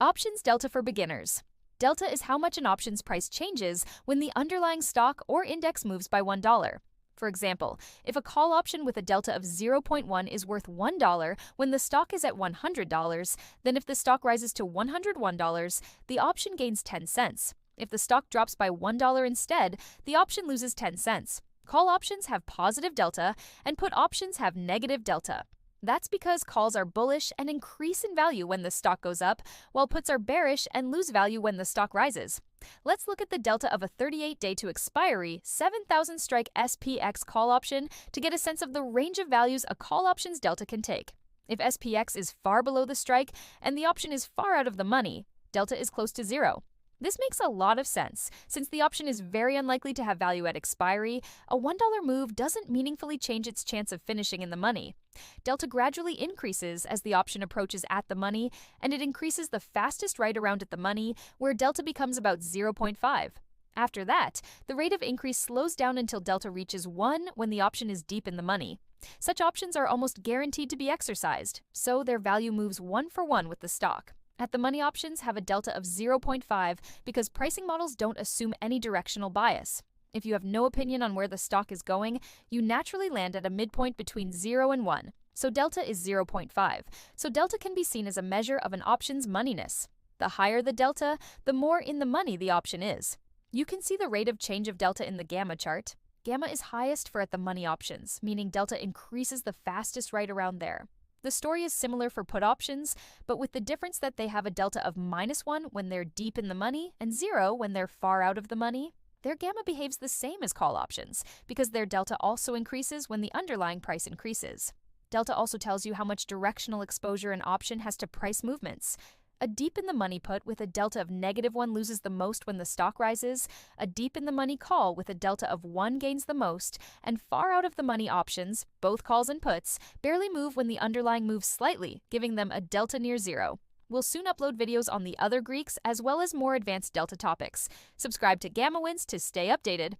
Options delta for beginners. Delta is how much an option's price changes when the underlying stock or index moves by $1. For example, if a call option with a delta of 0.1 is worth $1 when the stock is at $100, then if the stock rises to $101, the option gains 10 cents. If the stock drops by $1 instead, the option loses 10 cents. Call options have positive delta and put options have negative delta. That's because calls are bullish and increase in value when the stock goes up, while puts are bearish and lose value when the stock rises. Let's look at the delta of a 38-day to expiry 7,000 strike SPX call option to get a sense of the range of values a call option's delta can take. If SPX is far below the strike and the option is far out of the money, delta is close to zero. This makes a lot of sense. Since the option is very unlikely to have value at expiry, a $1 move doesn't meaningfully change its chance of finishing in the money. Delta gradually increases as the option approaches at the money, and it increases the fastest right around at the money, where delta becomes about 0.5. After that, the rate of increase slows down until delta reaches 1 when the option is deep in the money. Such options are almost guaranteed to be exercised, so their value moves 1 for 1 with the stock. At the money, options have a delta of 0.5 because pricing models don't assume any directional bias. If you have no opinion on where the stock is going, you naturally land at a midpoint between 0 and 1. So delta is 0.5. So delta can be seen as a measure of an option's moneyness. The higher the delta, the more in the money the option is. You can see the rate of change of delta in the gamma chart. Gamma is highest for at the money options, meaning delta increases the fastest right around there. The story is similar for put options, but with the difference that they have a delta of -1 when they're deep in the money and 0 when they're far out of the money. Their gamma behaves the same as call options because their delta also increases when the underlying price increases. Delta also tells you how much directional exposure an option has to price movements. A deep in the money put with a delta of -1 loses the most when the stock rises, a deep in the money call with a delta of 1 gains the most, and far out of the money options, both calls and puts, barely move when the underlying moves slightly, giving them a delta near 0. We'll soon upload videos on the other Greeks as well as more advanced delta topics. Subscribe to GammaWins to stay updated.